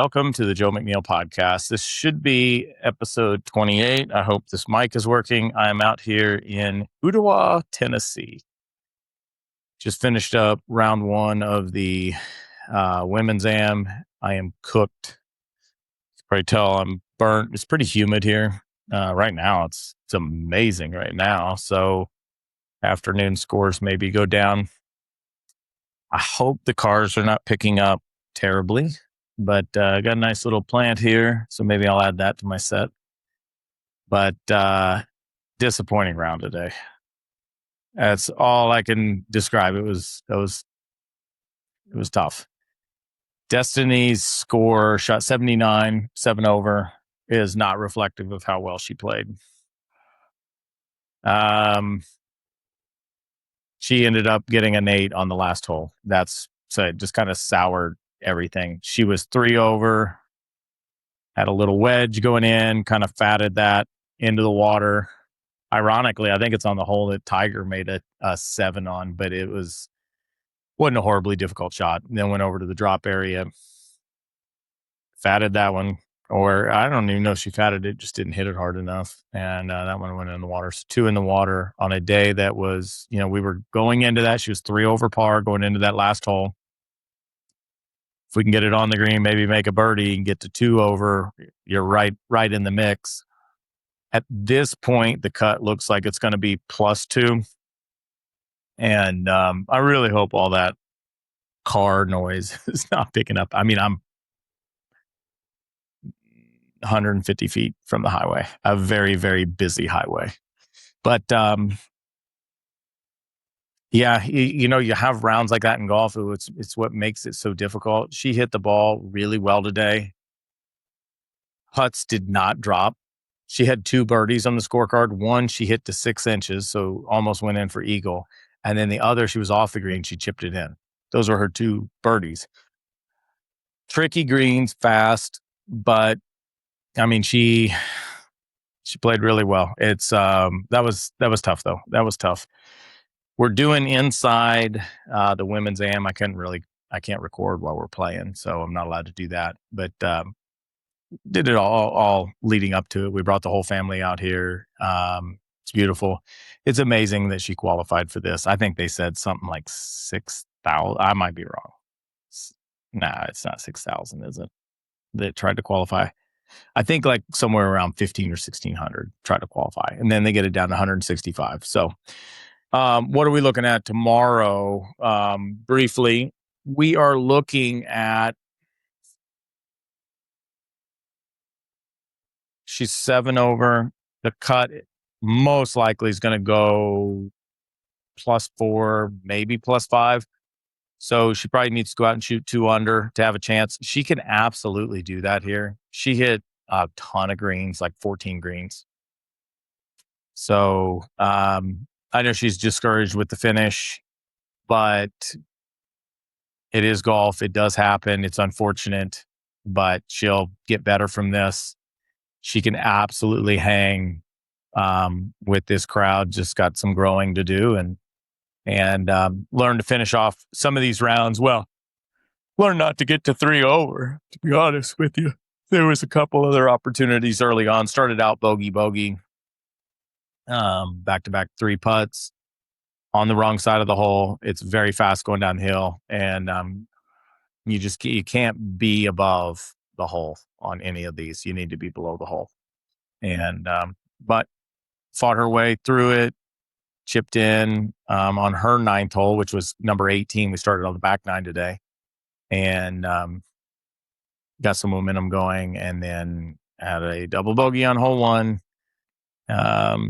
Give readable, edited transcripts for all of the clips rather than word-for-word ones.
welcome to the Joe McNeil Podcast. This should be episode 28. I hope this mic is working. I am out here in Ottawa, Tennessee. Just finished up round one of the women's am. I am cooked. You can probably tell I'm burnt. It's pretty humid here. Right now, it's amazing right now. So afternoon scores maybe go down. I hope the cars are not picking up terribly, but I got a nice little plant here, so maybe I'll add that to my set. But disappointing round today. That's all I can describe. It was tough. Destiny's score, shot 79, 7 over, is not reflective of how well she played. She ended up getting an 8 on the last hole. So it just kind of soured everything. She was 3 over, had a little wedge going in, kind of fatted that into the water. Ironically, I think it's on the hole that Tiger made a 7 on, but wasn't a horribly difficult shot. And then went over to the drop area, fatted that one, or I don't even know if she fatted it, just didn't hit it hard enough. And that one went in the water. So 2 in the water on a day that was, we were going into that. She was 3 over par going into that last hole. If we can get it on the green, maybe make a birdie and get to 2 over, you're right in the mix. At this point, the cut looks like it's going to be +2. And I really hope all that car noise is not picking up. I mean, I'm 150 feet from the highway, a very, very busy highway. But yeah, you have rounds like that in golf. It's what makes it so difficult. She hit the ball really well today. Putts did not drop. She had 2 birdies on the scorecard. One, she hit to 6 inches, so almost went in for eagle. And then the other, she was off the green. She chipped it in. Those were her 2 birdies. Tricky greens, fast, but I mean, she played really well. It's that was tough though. That was tough. We're doing inside the women's am. I can't record while we're playing, so I'm not allowed to do that. But did it all leading up to it. We brought the whole family out here. It's beautiful. It's amazing that she qualified for this. I think they said something like 6,000. I might be wrong. Nah, it's not 6,000, is it? That tried to qualify. I think like somewhere around 15 or 1,600 tried to qualify, and then they get it down to 165. So what are we looking at tomorrow? Briefly, we are looking at, she's 7 over. The cut most likely is going to go +4, maybe +5. So she probably needs to go out and shoot 2 under to have a chance. She can absolutely do that here. She hit a ton of greens, like 14 greens. So I know she's discouraged with the finish, but it is golf. It does happen. It's unfortunate, but she'll get better from this. She can absolutely hang with this crowd. Just got some growing to do and learn to finish off some of these rounds. Well, learn not to get to 3 over, to be honest with you. There was a couple other opportunities early on. Started out bogey, back-to-back 3 putts on the wrong side of the hole. It's very fast going downhill, and you can't be above the hole on any of these. You need to be below the hole. And but fought her way through it, chipped in on her 9th hole, which was number 18. We started on the back 9 today, and got some momentum going, and then had a double bogey on hole 1.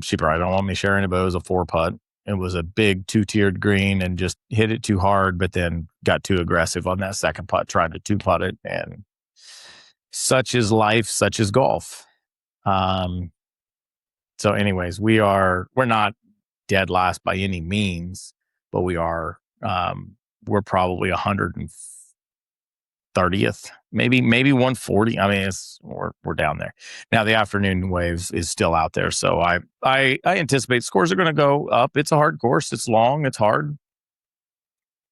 She probably don't want me sharing it, but it was a 4 putt. It was a big 2-tiered green and just hit it too hard, but then got too aggressive on that second putt, trying to 2-putt it. And such is life, such is golf. So anyways, we're not dead last by any means, but we're probably 130th, maybe 140. I mean, we're down there. Now the afternoon waves is still out there. So I anticipate scores are going to go up. It's a hard course. It's long. It's hard.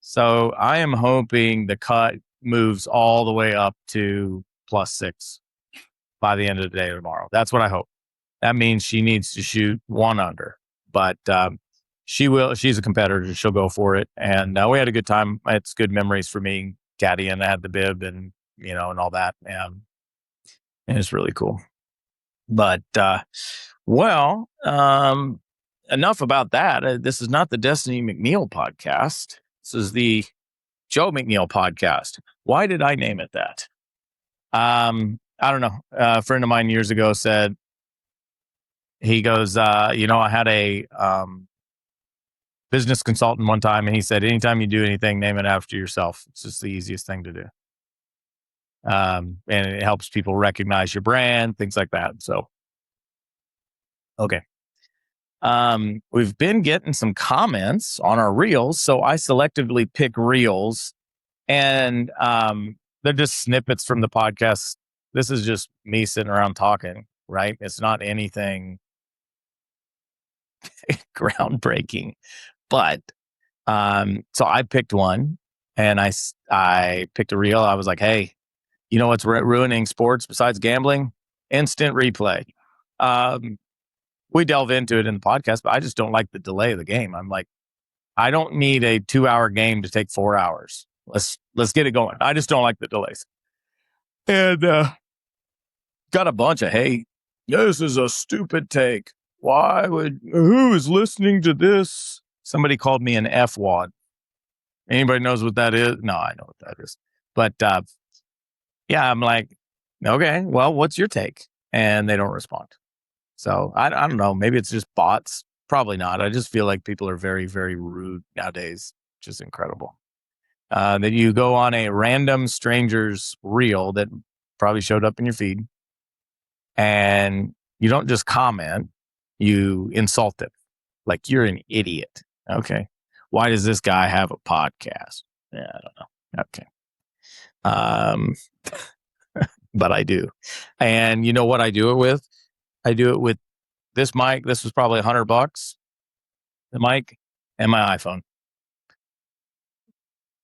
So I am hoping the cut moves all the way up to plus 6 by the end of the day tomorrow. That's what I hope. That means she needs to shoot 1 under, but she will. She's a competitor. She'll go for it. And we had a good time. It's good memories for me. Caddying, I had the bib and, and all that. And it's really cool. But, enough about that. This is not the Destiny McNeil podcast. This is the Joe McNeil Podcast. Why did I name it that? I don't know. A friend of mine years ago said, he goes, I had a business consultant one time, and he said, anytime you do anything, name it after yourself. It's just the easiest thing to do. And it helps people recognize your brand, things like that. So, okay. We've been getting some comments on our reels. So I selectively pick reels, and they're just snippets from the podcast. This is just me sitting around talking, right? It's not anything groundbreaking, but so I picked one, and I picked a reel. I was like, hey, you know what's ruining sports besides gambling? Instant replay. We delve into it in the podcast, but I just don't like the delay of the game. I'm like, I don't need a 2-hour game to take 4 hours. Let's get it going. I just don't like the delays. And got a bunch of hate. This is a stupid take. Who is listening to this? Somebody called me an F-wad. Anybody knows what that is? No, I know what that is. But yeah, I'm like, okay, well, what's your take? And they don't respond. So I don't know. Maybe it's just bots. Probably not. I just feel like people are very, very rude nowadays, which is incredible. That you go on a random stranger's reel that probably showed up in your feed, and you don't just comment, you insult them. Like, you're an idiot. Okay. Why does this guy have a podcast? Yeah, I don't know. Okay. But I do. And you know what I do it with? I do it with this mic. This was probably $100, the mic, and my iPhone.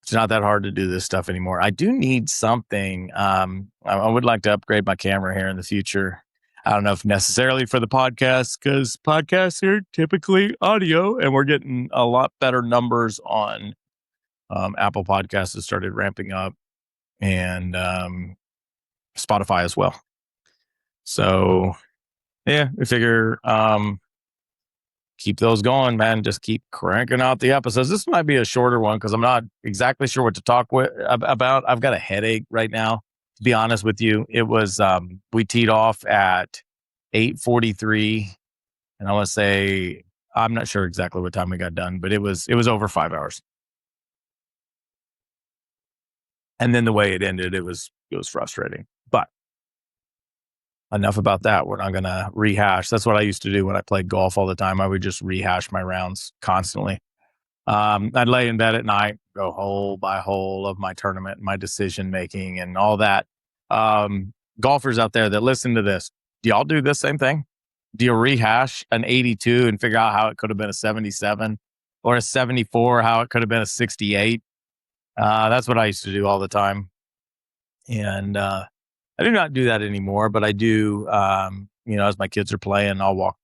It's not that hard to do this stuff anymore. I do need something. I would like to upgrade my camera here in the future. I don't know if necessarily for the podcast, because podcasts are typically audio, and we're getting a lot better numbers on Apple Podcasts that started ramping up, and Spotify as well. So yeah, we figure keep those going, man. Just keep cranking out the episodes. This might be a shorter one because I'm not exactly sure what to talk about. I've got a headache right now, to be honest with you. It was we teed off at 8:43, and I want to say, I'm not sure exactly what time we got done, but it was over 5 hours. And then the way it ended, it was frustrating. But enough about that. We're not going to rehash. That's what I used to do when I played golf all the time. I would just rehash my rounds constantly. I'd lay in bed at night, go hole by hole of my tournament, my decision making, and all that. Golfers out there that listen to this, do y'all do the same thing? Do you rehash an 82 and figure out how it could have been a 77, or a 74, how it could have been a 68? That's what I used to do all the time. And I do not do that anymore, but I do, as my kids are playing, I'll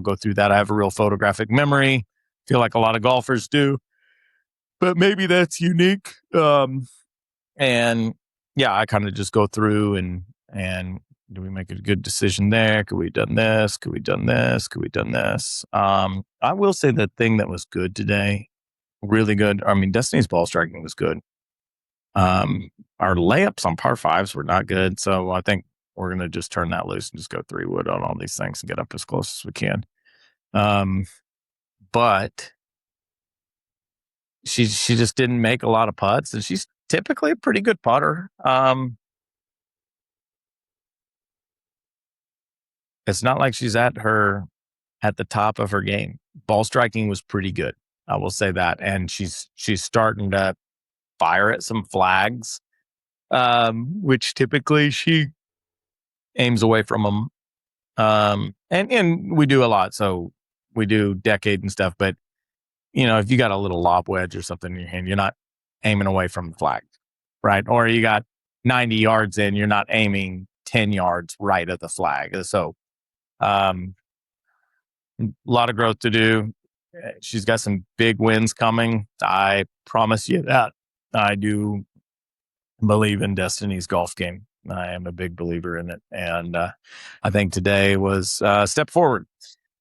go through that. I have a real photographic memory. Feel like a lot of golfers do, but maybe that's unique. And yeah, I kind of just go through and do we make a good decision there? Could we have done this? Could we have done this? Could we have done this? I will say the thing that was good today, really good. I mean, Destiny's ball striking was good. Our layups on par fives were not good. So I think we're going to just turn that loose and just go 3-wood on all these things and get up as close as we can. But she just didn't make a lot of putts, and she's typically a pretty good putter. It's not like she's at the top of her game. Ball striking was pretty good. I will say that. And she's starting to fire at some flags, which typically she aims away from them. And we do a lot. So we do decade and stuff, but if you got a little lob wedge or something in your hand, you're not aiming away from the flag, right? Or you got 90 yards in, you're not aiming 10 yards right at the flag. So a lot of growth to do. She's got some big wins coming. I promise you that. I do believe in Destiny's golf game. I am a big believer in it. And I think today was a step forward.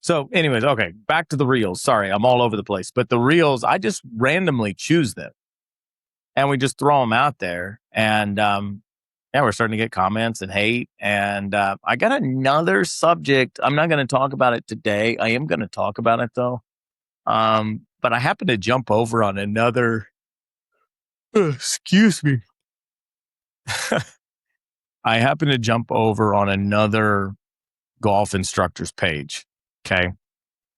So anyways, okay, back to the reels. Sorry, I'm all over the place. But the reels, I just randomly choose them. And we just throw them out there. And yeah, we're starting to get comments and hate. And I got another subject. I'm not going to talk about it today. I am going to talk about it, though. But I happened to jump over on another... excuse me. I happened to jump over on another golf instructor's page. Okay.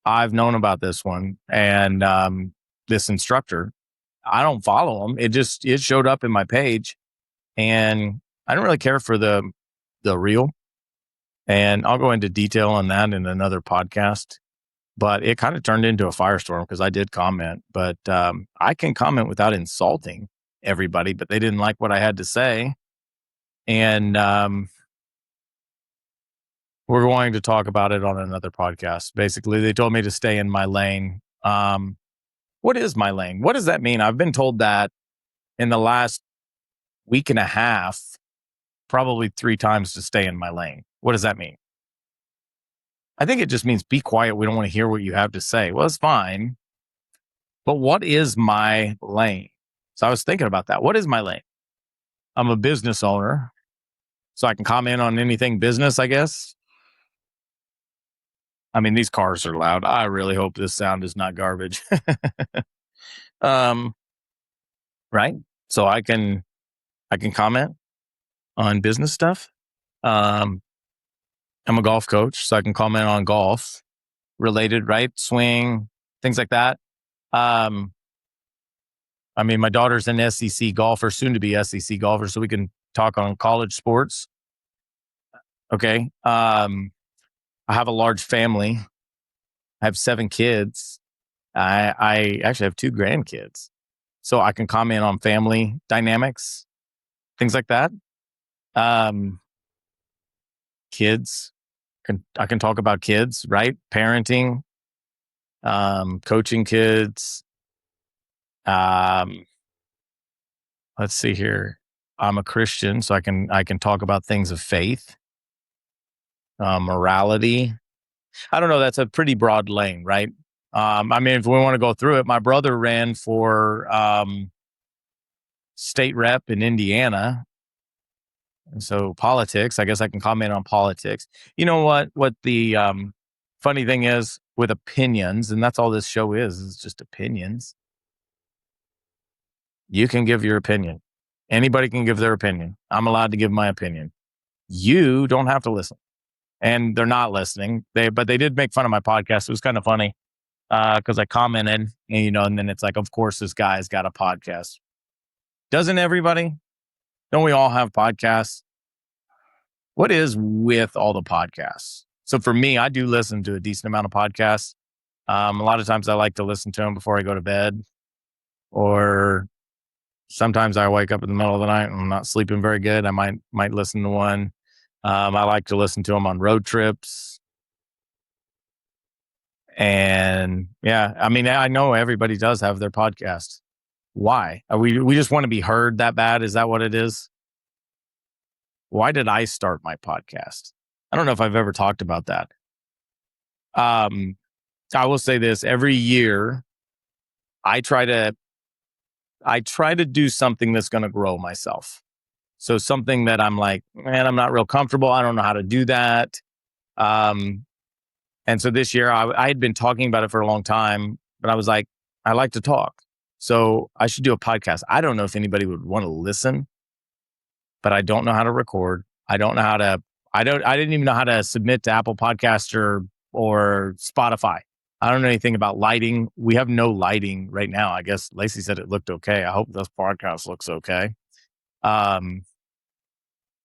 I've known about this one. And this instructor, I don't follow him. It showed up in my page. And I don't really care for the reel. And I'll go into detail on that in another podcast. But it kind of turned into a firestorm because I did comment. But I can comment without insulting everybody, but they didn't like what I had to say. And we're going to talk about it on another podcast. Basically, they told me to stay in my lane. What is my lane? What does that mean? I've been told that in the last week and a half, probably 3 times to stay in my lane. What does that mean? I think it just means be quiet. We don't want to hear what you have to say. Well, it's fine. But what is my lane? So I was thinking about that. What is my lane? I'm a business owner, so I can comment on anything business, I guess. I mean, these cars are loud. I really hope this sound is not garbage. Right? So I can comment on business stuff. I'm a golf coach, so I can comment on golf related, right? Swing, things like that. I mean, my daughter's an SEC golfer, soon to be SEC golfer, so we can talk on college sports. Okay. I have a large family. I have 7 kids. I actually have 2 grandkids. So I can comment on family dynamics, things like that. Kids. I can talk about kids, right? Parenting, coaching kids. Let's see here. I'm a Christian, so I can talk about things of faith, morality. I don't know. That's a pretty broad lane, right? I mean, if we want to go through it, my brother ran for state rep in Indiana. And so politics, I guess I can comment on politics. You know what the funny thing is with opinions, and that's all this show is just opinions. You can give your opinion. Anybody can give their opinion. I'm allowed to give my opinion. You don't have to listen. And they're not listening. But they did make fun of my podcast. It was kind of funny because I commented, and then it's like, of course, this guy's got a podcast. Doesn't everybody? Don't we all have podcasts? What is with all the podcasts? So for me, I do listen to a decent amount of podcasts. A lot of times I like to listen to them before I go to bed, or sometimes I wake up in the middle of the night and I'm not sleeping very good. I might listen to one. I like to listen to them on road trips. And yeah, I mean, I know everybody does have their podcast. Why? We just want to be heard that bad? Is that what it is? Why did I start my podcast? I don't know if I've ever talked about that. I will say this: every year, I try to do something that's going to grow myself. So something that I'm like, man, I'm not real comfortable. I don't know how to do that. And so this year, I had been talking about it for a long time, but I was like, I like to talk, so I should do a podcast. I don't know if anybody would want to listen, but I don't know how to record. I don't know how to. I didn't even know how to submit to Apple Podcast or Spotify. I don't know anything about lighting. We have no lighting right now. I guess Lacey said it looked okay. I hope this podcast looks okay.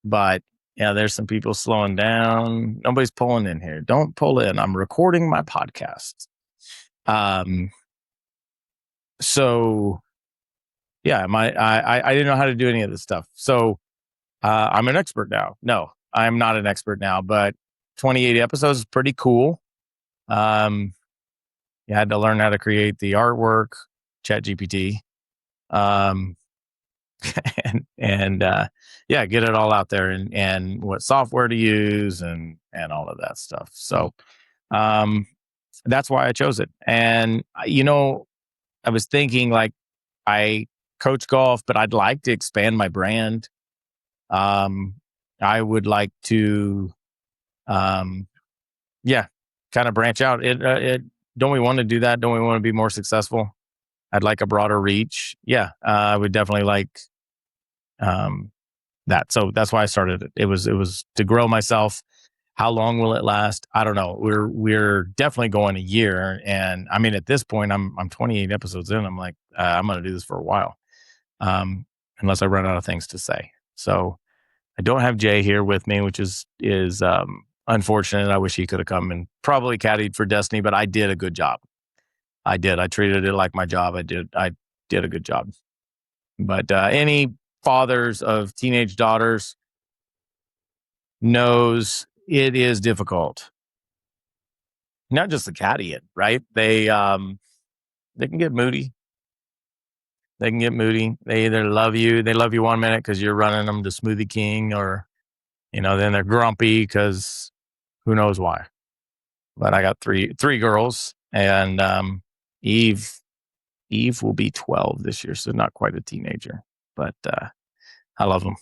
But yeah, there's some people slowing down. Nobody's pulling in here. Don't pull in. I'm recording my podcast. So yeah, I didn't know how to do any of this stuff. So I'm an expert now. No, I'm not an expert now, but 28 episodes is pretty cool. You had to learn how to create the artwork, ChatGPT, um, and yeah, get it all out there and what software to use and all of that stuff. So um, that's why I chose it. And I was thinking like I coach golf, but I'd like to expand my brand. Um, I would like to, um, yeah, kind of branch out. Don't we want to do that? Don't we want to be more successful? I'd like a broader reach. Yeah, I would definitely like um, that. So that's why I started it. It was to grow myself. How long will it last? I don't know. We're definitely going a year, and I mean at this point, I'm 28 episodes in. I'm like I'm going to do this for a while, um, unless I run out of things to say. So I don't have Jay here with me, which is unfortunate. I wish he could have come and probably caddied for Destiny, but I did a good job. I did. I treated it like my job. I did a good job. But any fathers of teenage daughters knows it is difficult. Not just the caddying, right? They can get moody. They can get moody. They either love you, they love you 1 minute because you're running them to Smoothie King, or then they're grumpy because who knows why. But I got three girls, and Eve Eve will be 12 this year, so not quite a teenager. But I love them.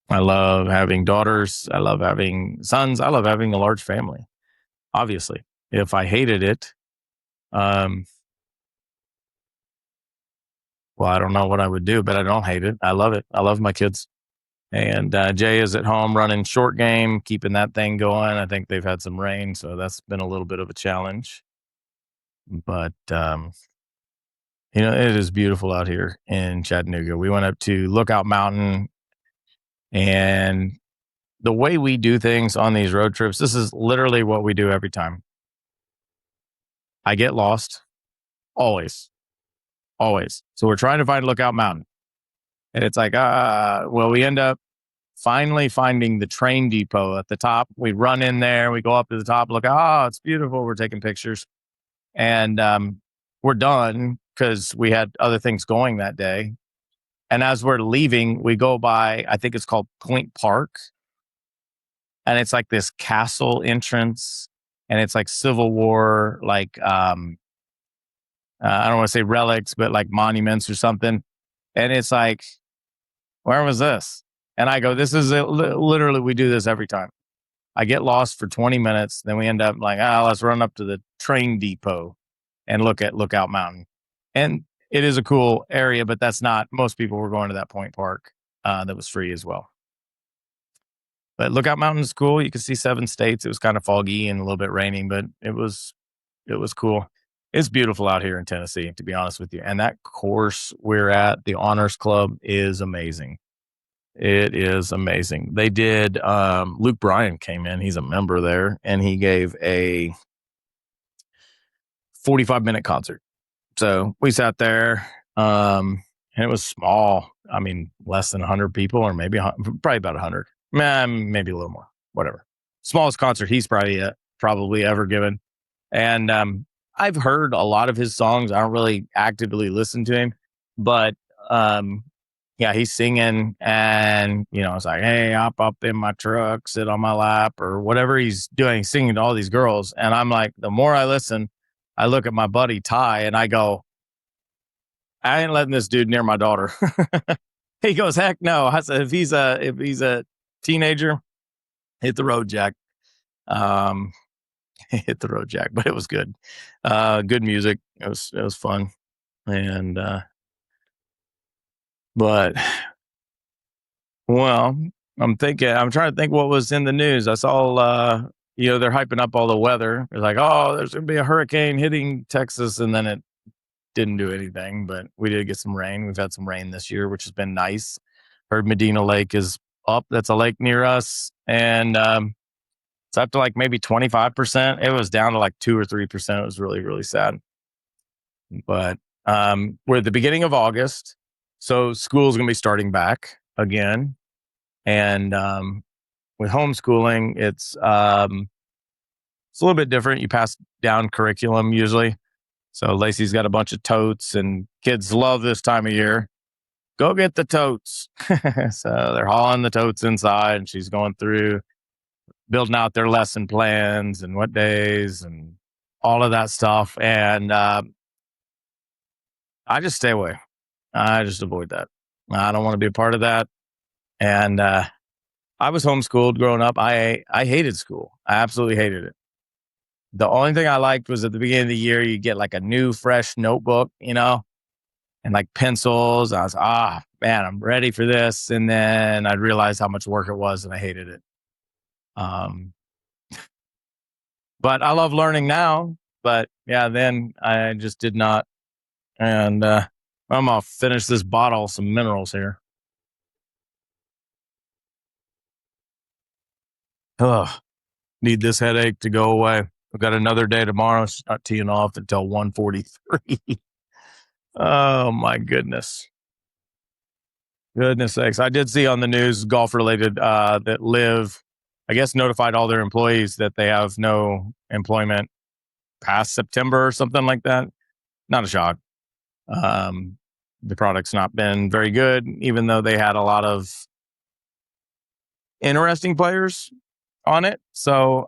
I love having daughters. I love having sons. I love having a large family. Obviously, if I hated it, um, well, I don't know what I would do, but I don't hate it. I love it. I love my kids. And Jay is at home running short game, keeping that thing going. I think they've had some rain, so that's been a little bit of a challenge. But it is beautiful out here in Chattanooga. We went up to Lookout Mountain, and the way we do things on these road trips, this is literally what we do every time. I get lost, always, always. So we're trying to find Lookout Mountain, and it's like, well, we end up finally finding the train depot at the top. We run in there, we go up to the top, look, it's beautiful. We're taking pictures, and we're done because we had other things going that day. And as we're leaving, we go by, I think it's called Point Park, and it's like this castle entrance, and it's like Civil War, like I don't want to say relics, but like monuments or something. And it's like, where was this? And I go, this is it. Literally, we do this every time. I get lost for 20 minutes. Then we end up like, let's run up to the train depot and look at Lookout Mountain. And it is a cool area, but that's not, most people were going to that Point Park that was free as well. But Lookout Mountain is cool. You can see 7 states. It was kind of foggy and a little bit raining, but it was cool. It's beautiful out here in Tennessee, to be honest with you. And that course we're at, the Honors Club, is amazing. It is amazing. They did, Luke Bryan came in. He's a member there, and he gave a 45-minute concert. So we sat there, and it was small. I mean, less than 100 people, or maybe probably about 100. Maybe a little more, whatever. Smallest concert he's probably ever given. And I've heard a lot of his songs. I don't really actively listen to him, but yeah, he's singing, and it's like, hey, hop up in my truck, sit on my lap, or whatever he's doing, singing to all these girls. And I'm like, the more I listen, I look at my buddy Ty, and I go, I ain't letting this dude near my daughter. He goes, heck no. I said, if he's a teenager, hit the road, Jack. Hit the road, Jack. But it was good. Good music. It was fun. And but well, I'm trying to think what was in the news. I saw they're hyping up all the weather. They're like, there's gonna be a hurricane hitting Texas, and then it didn't do anything, but we did get some rain. We've had some rain this year, which has been nice. Heard Medina Lake is up. That's a lake near us. And it's up to like maybe 25%. It was down to like 2 or 3%. It was really, really sad. But we're at the beginning of August. So school's going to be starting back again. And with homeschooling, it's a little bit different. You pass down curriculum usually. So Lacey's got a bunch of totes, and kids love this time of year. Go get the totes. So they're hauling the totes inside, and she's going through building out their lesson plans and what days and all of that stuff. And I just stay away. I just avoid that. I don't want to be a part of that. And I was homeschooled growing up. I hated school. I absolutely hated it. The only thing I liked was at the beginning of the year, you get like a new, fresh notebook, and like pencils. I was, man, I'm ready for this. And then I'd realize how much work it was, and I hated it. But I love learning now. But yeah, then I just did not. And I'm going to finish this bottle of some minerals here. Ugh, need this headache to go away. I've got another day tomorrow. It's not teeing off until 1:43. Oh my goodness. Goodness sakes. I did see on the news golf related that Live, I guess, notified all their employees that they have no employment past September or something like that. Not a shock. The product's not been very good, even though they had a lot of interesting players on it. So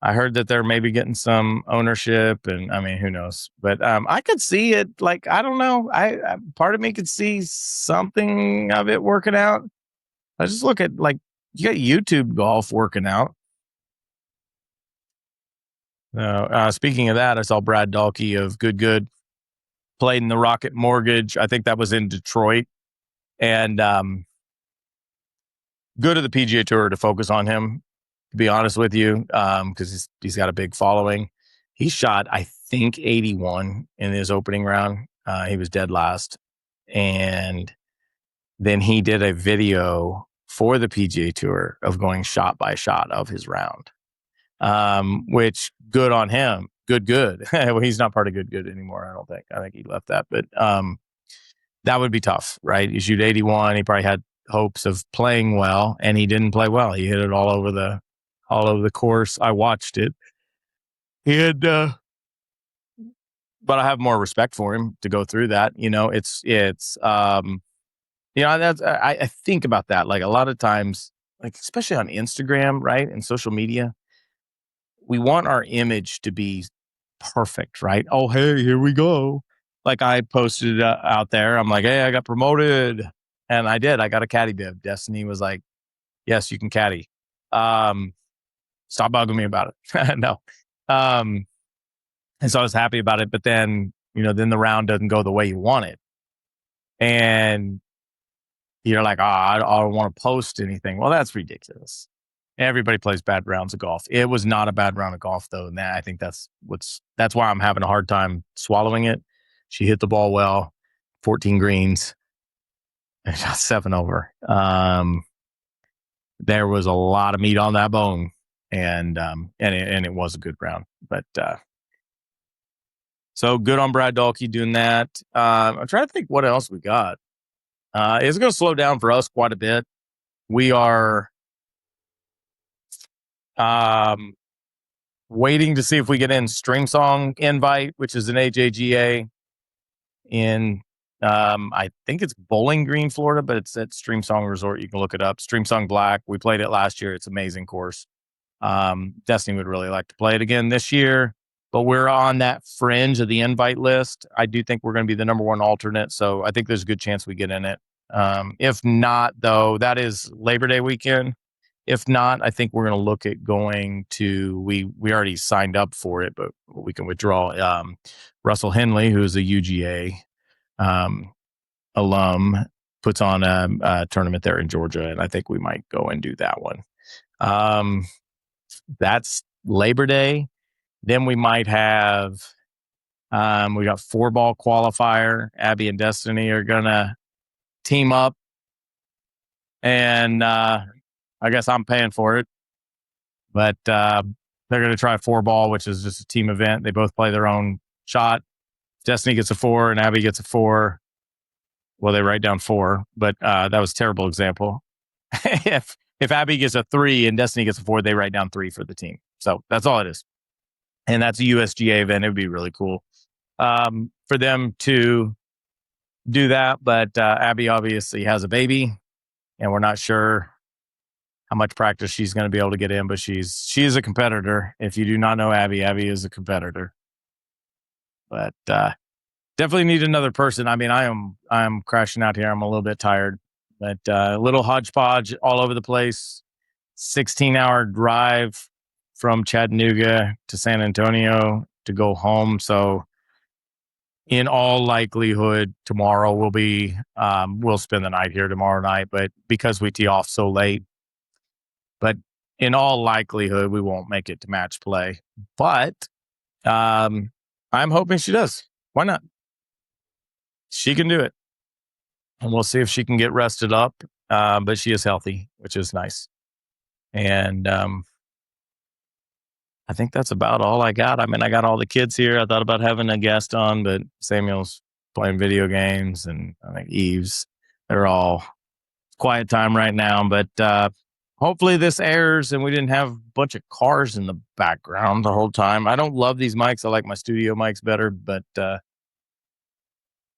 I heard that they're maybe getting some ownership, and I mean, who knows? But I could see it. Like, I don't know. I part of me could see something of it working out. I just look at, like, you got YouTube golf working out. Speaking of that, I saw Brad Dalke of Good played in the Rocket Mortgage. I think that was in Detroit, and good of the PGA Tour to focus on him, to be honest with you, because he's got a big following. He shot, I think, 81 in his opening round. He was dead last. And then he did a video for the PGA Tour of going shot by shot of his round, which good on him. Good. Well, he's not part of good anymore, I don't think. I think he left that. But that would be tough, right? You shoot 81. He probably had hopes of playing well, and he didn't play well. He hit it all over the course. I watched it. And but I have more respect for him to go through that. It's that's I think about that. Like, a lot of times, like, especially on Instagram, right, and social media, we want our image to be perfect, right? Oh, hey, here we go. Like, I posted out there. I'm like, hey, I got promoted. And I did. I got a caddy bib. Destiny was like, yes, you can caddy. Stop bugging me about it. No. And so I was happy about it. But then, then the round doesn't go the way you want it. And you're like, I don't want to post anything. Well, that's ridiculous. Everybody plays bad rounds of golf. It was not a bad round of golf, though. And I think that's why I'm having a hard time swallowing it. She hit the ball well, 14 greens, and shot 7 over. There was a lot of meat on that bone, and it was a good round. But so good on Brad Dalke doing that. I'm trying to think what else we got. It's going to slow down for us quite a bit. We are waiting to see if we get in Stream Song invite, which is an AJGA in I think it's Bowling Green, Florida, but it's at Stream Song Resort. You can look it up. Stream Song Black. We played it last year. It's an amazing course. Destiny would really like to play it again this year, but we're on that fringe of the invite list. I do think we're going to be the number one alternate, so I think there's a good chance we get in it. If not, though, that is Labor Day weekend. If not, I think we're going to look at going to, we already signed up for it, but we can withdraw. Russell Henley, who's a UGA alum, puts on a tournament there in Georgia, and I think we might go and do that one. That's Labor Day. Then we might have, we got 4-ball qualifier. Abby and Destiny are going to team up, and I guess I'm paying for it, but they're going to try 4-ball, which is just a team event. They both play their own shot. Destiny gets a 4 and Abby gets a 4. Well, they write down 4, but that was a terrible example. if Abby gets a 3 and Destiny gets a 4, they write down 3 for the team. So that's all it is. And that's a USGA event. It would be really cool for them to do that. But Abby obviously has a baby, and we're not sure how much practice she's going to be able to get in. But she is a competitor. If you do not know Abby, Abby is a competitor. But definitely need another person. I mean, I'm crashing out here. I'm a little bit tired, but a little hodgepodge all over the place. 16-hour drive from Chattanooga to San Antonio to go home. So in all likelihood, tomorrow we'll spend the night here tomorrow night, but because we tee off so late, but in all likelihood, we won't make it to match play, but I'm hoping she does. Why not? She can do it, and we'll see if she can get rested up. But she is healthy, which is nice. And I think that's about all I got. I mean, I got all the kids here. I thought about having a guest on, but Samuel's playing video games, and I think Eve's. They're all quiet time right now. But hopefully this airs and we didn't have a bunch of cars in the background the whole time. I don't love these mics. I like my studio mics better, but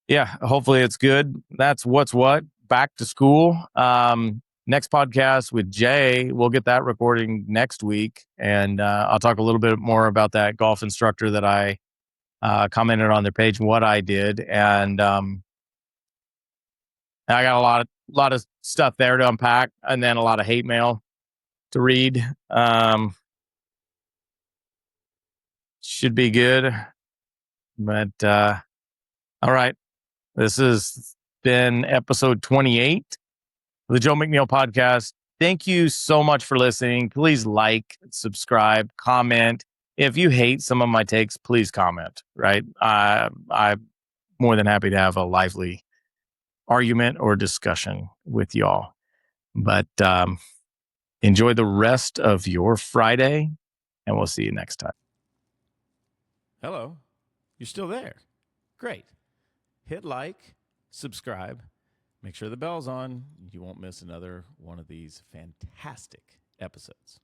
yeah, hopefully it's good. That's what's what. Back to school. Next podcast with Jay, we'll get that recording next week. And I'll talk a little bit more about that golf instructor that I commented on their page and what I did. And I got a lot of stuff there to unpack, and then a lot of hate mail to read. Should be good. But all right. This has been episode 28 of the Joe McNeil Podcast. Thank you so much for listening. Please like, subscribe, comment. If you hate some of my takes, please comment, right? I'm more than happy to have a lively argument or discussion with y'all. But enjoy the rest of your Friday, and we'll see you next time. Hello. You're still there. Great. Hit like, subscribe, make sure the bell's on. You won't miss another one of these fantastic episodes.